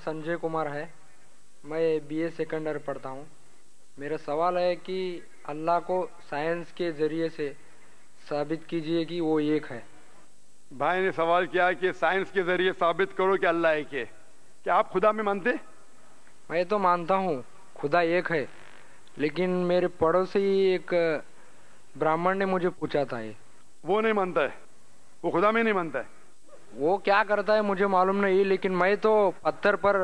संजय कुमार है। मैं BA second year पढ़ता हूँ। मेरा सवाल है कि अल्लाह को साइंस के ज़रिए से साबित कीजिए कि वो एक है। भाई ने सवाल किया कि साइंस के जरिए साबित करो कि अल्लाह एक है। क्या आप खुदा में मानते? मैं तो मानता हूँ खुदा एक है, लेकिन मेरे पड़ोसी एक ब्राह्मण ने मुझे पूछा था ये। वो नहीं मानता है, वो खुदा में नहीं मानता है। वो क्या करता है मुझे मालूम नहीं, लेकिन मैं तो पत्थर पर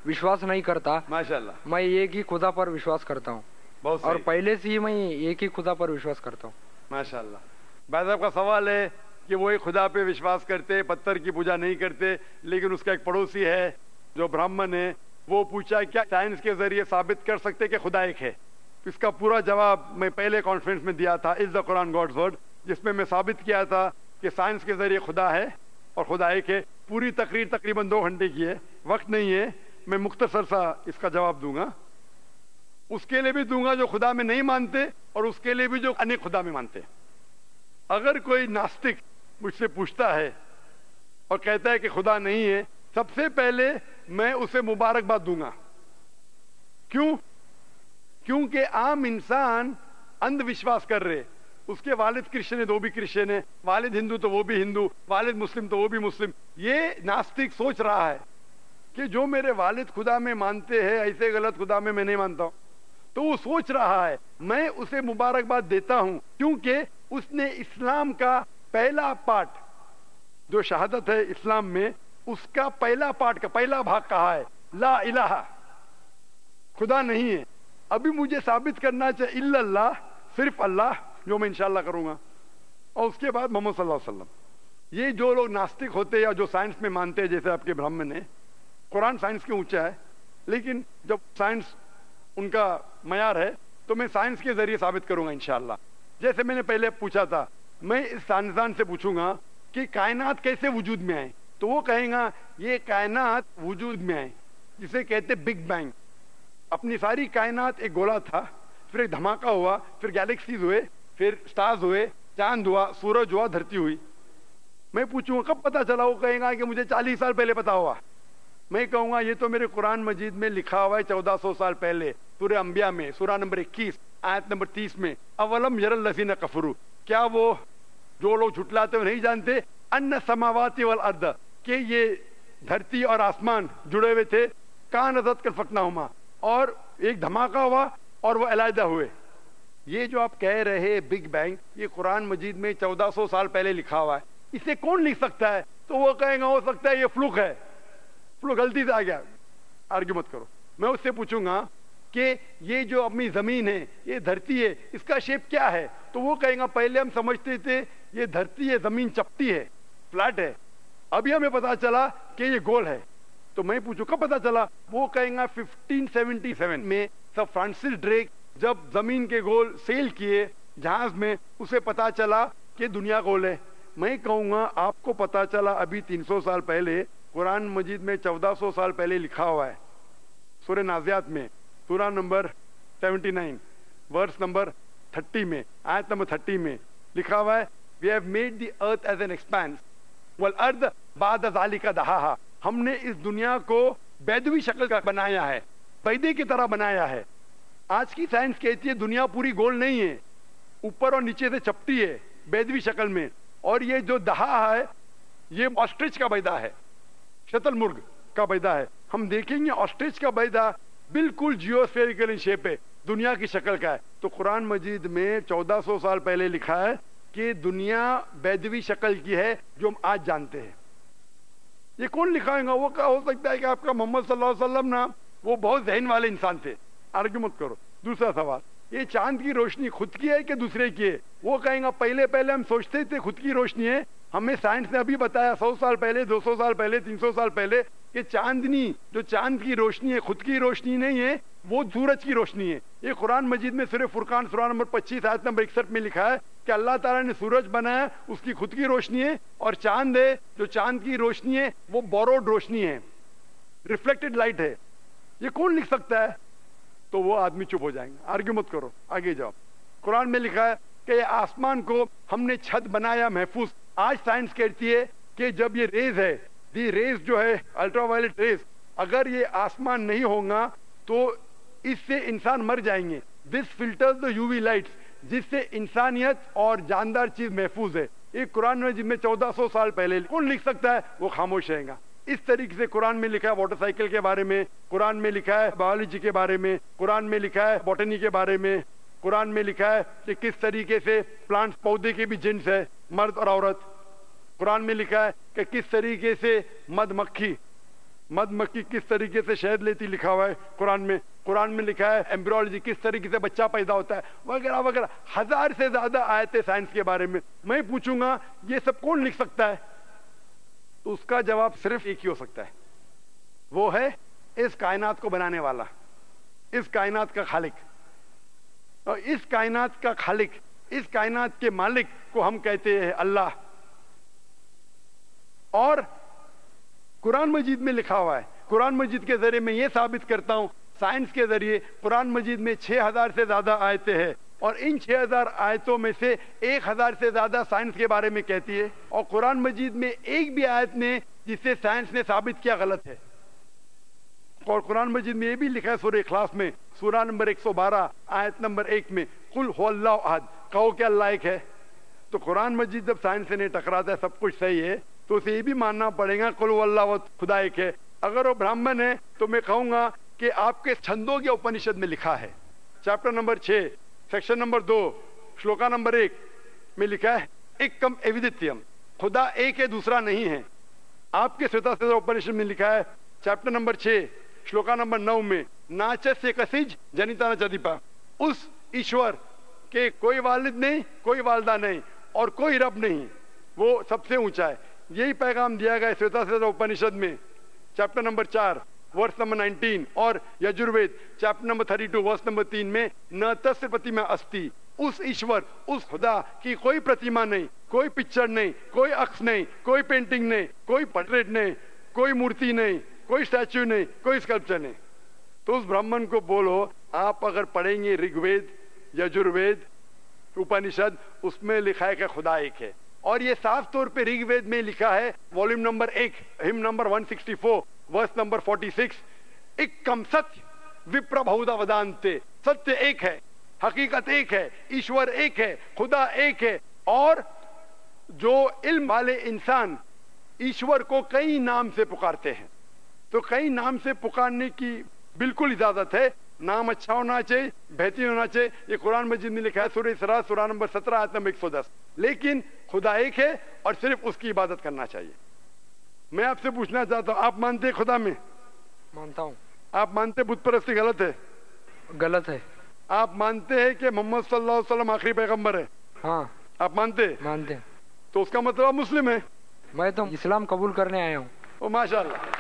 विश्वास नहीं करता। माशाल्लाह, मैं एक ही खुदा पर विश्वास करता हूँ, बहुत और सही। पहले से ही मैं एक ही खुदा पर विश्वास करता हूँ। माशाल्लाह। भाई साहब का सवाल है कि वो एक खुदा पे विश्वास करते, पत्थर की पूजा नहीं करते, लेकिन उसका एक पड़ोसी है जो ब्राह्मण है, वो पूछा क्या साइंस के जरिए साबित कर सकते कि खुदा एक है। इसका पूरा जवाब मैं पहले कॉन्फ्रेंस में दिया था, is the Quran God's word, जिसमें मैं साबित किया था कि साइंस के जरिए खुदा है और खुदा एक है। पूरी तकरीर तकरीबन 2 घंटे की है, वक्त नहीं है, मैं मुख्तसर सा इसका जवाब दूंगा। उसके लिए भी दूंगा जो खुदा में नहीं मानते, और उसके लिए भी जो अनेक खुदा में मानते। अगर कोई नास्तिक मुझसे पूछता है और कहता है कि खुदा नहीं है, सबसे पहले मैं उसे मुबारकबाद दूंगा। क्यों? क्योंकि आम इंसान अंधविश्वास कर रहे। उसके वालिद क्रिश्चियन है तो वो भी क्रिश्चियन है, वालिद हिंदू तो वो भी हिंदू, वालिद मुस्लिम तो वो भी मुस्लिम। ये नास्तिक सोच रहा है कि जो मेरे वालिद खुदा में मानते हैं, ऐसे गलत खुदा में मैं नहीं मानता हूं। तो वो सोच रहा है, मैं उसे मुबारकबाद देता हूं, क्योंकि उसने इस्लाम का पहला पार्ट, जो शहादत है इस्लाम में, उसका पहला पार्ट का पहला भाग कहा है, ला इलाहा, खुदा नहीं है। अभी मुझे साबित करना चाहिए इल्लल्लाह, सिर्फ अल्लाह, जो मैं इंशाल्लाह करूंगा, और उसके बाद मोहम्मद सल्लल्लाहु अलैहि वसल्लम। ये जो लोग नास्तिक होते हैं या जो साइंस में मानते हैं, जैसे आपके ब्राह्मण है, कुरान साइंस के ऊंचा है, लेकिन जब साइंस उनका मयार है तो मैं साइंस के जरिए साबित करूंगा इंशाल्लाह। जैसे मैंने पहले पूछा था, मैं इस साइंसदान से पूछूंगा कि कायनात कैसे वजूद में आए, तो वो कहेगा ये कायनात वजूद में आए, जिसे कहते बिग बैंग। अपनी सारी कायनात एक गोला था, फिर एक धमाका हुआ, फिर गैलेक्सीज हुए, फिर स्टार्स हुए, चांद हुआ, सूरज हुआ, धरती हुई। मैं पूछूंगा कब पता चला, वो कहेगा कि मुझे 40 साल पहले पता हुआ। मैं कहूंगा ये तो मेरे कुरान मजीद में लिखा हुआ है 1400 साल पहले, सूरह अंबिया में, सूरह नंबर 21 आयत नंबर 30 में, अवलम यरल लज़ीना कफरू, क्या वो जो लोग झुटलाते हो नहीं जानते, अन्ना समावाति वल अर्द, कि ये धरती और आसमान जुड़े हुए थे, कानज़त कल फकनाहुमा, और एक धमाका हुआ और वो अलहदा हुए। ये जो आप कह रहे बिग बैंग, ये कुरान मजीद में 1400 साल पहले लिखा हुआ है, इसे कौन लिख सकता है? तो वो कहेगा हो सकता है ये फ्लूक है, फ्लूक गलती से आ गया। आर्ग्यू मत करो। मैं उससे पूछूंगा कि ये जो अपनी जमीन है, ये धरती है, इसका शेप क्या है? तो वो कहेगा पहले हम समझते थे ये धरती है, जमीन चपटी है, फ्लैट है, अभी हमें पता चला कि ये गोल है। तो मैं पूछूं कब पता चला? वो कहेगा 1577 में सर फ्रांसिस ड्रेक जब जमीन के गोल सेल किए जहाज में, उसे पता चला कि दुनिया गोल है। मैं कहूंगा आपको पता चला अभी 300 साल पहले, कुरान मजीद में 1400 साल पहले लिखा हुआ है, सूरह नाज़ियात में, सूरा नंबर 79 वर्स नंबर 30 में, आयत नंबर 30 में लिखा हुआ है, we have made the earth as an expanse वल अर्द बाद ज़ालिका दहाहा, हमने इस दुनिया को बैदवी शक्ल का बनाया है, बैदे की तरह बनाया है। आज की साइंस कहती है दुनिया पूरी गोल नहीं है, ऊपर और नीचे से चपटी है बैदवी शक्ल में, और ये जो दहा है ये ऑस्ट्रिच का बैदा है, शतलमुर्ग का बैदा है। हम देखेंगे ऑस्ट्रिच का बैदा बिल्कुल जियोस्फेरिकल इन शेप है, दुनिया की शक्ल का है। तो कुरान मजीद में 1400 साल पहले लिखा है कि दुनिया बैदवी शक्ल की है जो हम आज जानते हैं। ये कौन लिखाएगा? वो क्या हो सकता है कि आपका मोहम्मद सल्लल्लाहु अलैहि वसल्लम ना, वो बहुत ज़हन वाले इंसान थे। आर्ग्यू मत करो। दूसरा सवाल, ये चांद की रोशनी खुद की है कि दूसरे की है? वो कहेगा पहले पहले हम सोचते थे खुद की रोशनी है, हमें साइंस ने अभी बताया 100 साल पहले, 200 साल पहले, 300 साल पहले, कि चांदनी, जो चांद की रोशनी है, खुद की रोशनी नहीं है, वो सूरज की रोशनी है। ये कुरान मजीद में सूरह फुरकान सूरा नंबर 25 आयत नंबर 61 में लिखा है कि अल्लाह ताला ने सूरज बनाया, उसकी खुद की रोशनी है, और चांद है, जो चांद की रोशनी है वो बोरोड रोशनी है, रिफ्लेक्टेड लाइट है। ये कौन लिख सकता है? तो वो आदमी चुप हो जाएंगे। आर्ग्यू मत करो, आगे जाओ। कुरान में लिखा है कि ये आसमान को हमने छत बनाया महफूज। आज साइंस कहती है कि जब ये रेज है, दी रेज जो है अल्ट्रावायलेट रेज, اگر یہ آسمان نہیں ہوگا تو اس سے انسان مر جائیں گے. دس فلٹرز دا UV لائٹس, جس سے انسانیت اور جاندار چیز محفوظ ہے. یہ قرآن میں جن میں 1400 سال پہلے کون لکھ سکتا ہے, وہ خاموش رہے گا. اس طریقے سے قرآن میں لکھا ہے واٹر سائیکل کے بارے میں, قرآن میں لکھا ہے بایولوجی کے بارے میں, قرآن میں لکھا ہے بوٹنی کے بارے میں, قرآن میں لکھا ہے کہ کس طریقے سے پلانٹس پودے کے بھی جنس ہے, مرد اور عورت. قرآن میں لکھا ہے کہ کس طریقے سے مد مکھی کس طریقے سے شہد لیتی, لکھا ہوا ہے قرآن میں. قرآن میں لکھا ہے ایمبریولوجی, کس طریقے سے بچہ پیدا ہوتا ہے, وغیرہ وغیرہ. 1000 سے زیادہ آیتیں سائنس کے بارے میں. میں پوچھوں گا یہ سب کون لکھ سکتا ہے, تو اس کا جواب صرف ایک ہی ہو سکتا ہے, وہ ہے اس کائنات کو بنانے والا, اس کائنات کا خالق. اور اس کائنات کا خالق, اس کائنات کے مالک کو ہم کہتے ہیں اللہ. اور قرآن مجید میں لکھا ہوا ہے, قرآن مجید کے ذریعے میں یہ ثابت کرتا ہوں, سائنس کے ذریعے قرآن مجید میں 6000 سے زیادہ آیتیں ہیں, اور ان 6000 آیتوں میں سے 1000 سے زیادہ سائنس کے بارے میں کہتی ہے, اور قرآن مجید میں ایک بھی آیت نے جسے سائنس نے ثابت کیا غلط ہے. اور قرآن مجید میں یہ بھی لکھا ہے سورہ اخلاص میں, سورہ نمبر 112 آیت نمبر 1 میں, قل هو اللہ احد, کہو کہ اللہ ایک ہے. تو قرآن مجید جب سائنس سے نہیں ٹکراتا ہے, سب کچھ صحیح ہے, تو اسے یہ بھی ماننا پڑے گا قل هو اللہ احد, خدا ایک ہے. اگر وہ برہمن ہے تو میں کہوں گا کہ آپ کے چھندوگیہ اپنشد میں لکھا ہے, chapter number 6 section number 2 shloka number 1 میں لکھا ہے ایکم ایودتیم, خدا ایک ہے دوسرا نہیں ہے. آپ کے سوتا اپنشد میں لکھا ہے چیپٹر نمبر 6 شلوکا نمبر 9 میں, ناچس سے کسج جنیتا نہ چدیپا, اس ایشور کے کوئی والد نہیں, کوئی والدہ نہیں, اور کوئی رب نہیں, وہ سب سے اونچا ہے. یہی پیغام دیا گیا سوتا اپنشد میں چیپٹر نمبر 4 ورس نمبر 19, اور Yajurveda chapter number 32 verse number 3 میں, نہ تس پرتیما استی, اس ایشور, اس خدا کی کوئی پرتیما نہیں, کوئی پکچر نہیں, کوئی عکس نہیں, کوئی پینٹنگ نہیں, کوئی پورٹریٹ نہیں, کوئی مورتی نہیں, کوئی اسٹیچو نہیں, کوئی اسکلپچر نہیں. تو اس برہمن کو بولو, آپ اگر پڑھیں گے رگ وید, یجروید, اپنشد, اس میں لکھا ہے کہ خدا ایک ہے. اور یہ صاف طور پہ رگ وید میں لکھا ہے والیوم نمبر 1 ہم نمبر 164 ورس نمبر 46, ایکم ستیہ وپر بہودا ودانتے, ستیہ ایک ہے, حقیقت ایک ہے, ایشور ایک ہے, خدا ایک ہے. اور جو علم والے انسان ایشور کو کئی نام سے پکارتے ہیں, تو کئی نام سے پکارنے کی بالکل اجازت ہے, نام اچھا ہونا چاہیے, بہترین ہونا چاہیے. یہ قرآن مجید میں لکھا ہے سورہ اسراء سورہ نمبر 17 آیت نمبر 110. لیکن خدا ایک ہے اور صرف اس کی عبادت کرنا چاہیے. میں آپ سے پوچھنا چاہتا ہوں, آپ مانتے ہیں خدا میں؟ مانتا ہوں. آپ مانتے بت پرستی غلط ہے؟ غلط ہے. آپ مانتے ہیں کہ محمد صلی اللہ علیہ وسلم آخری پیغمبر ہے؟ ہاں. آپ مانتے مانتے. تو اس کا مطلب آپ مسلم ہے. میں تو اسلام قبول کرنے آیا ہوں. ماشاء اللہ.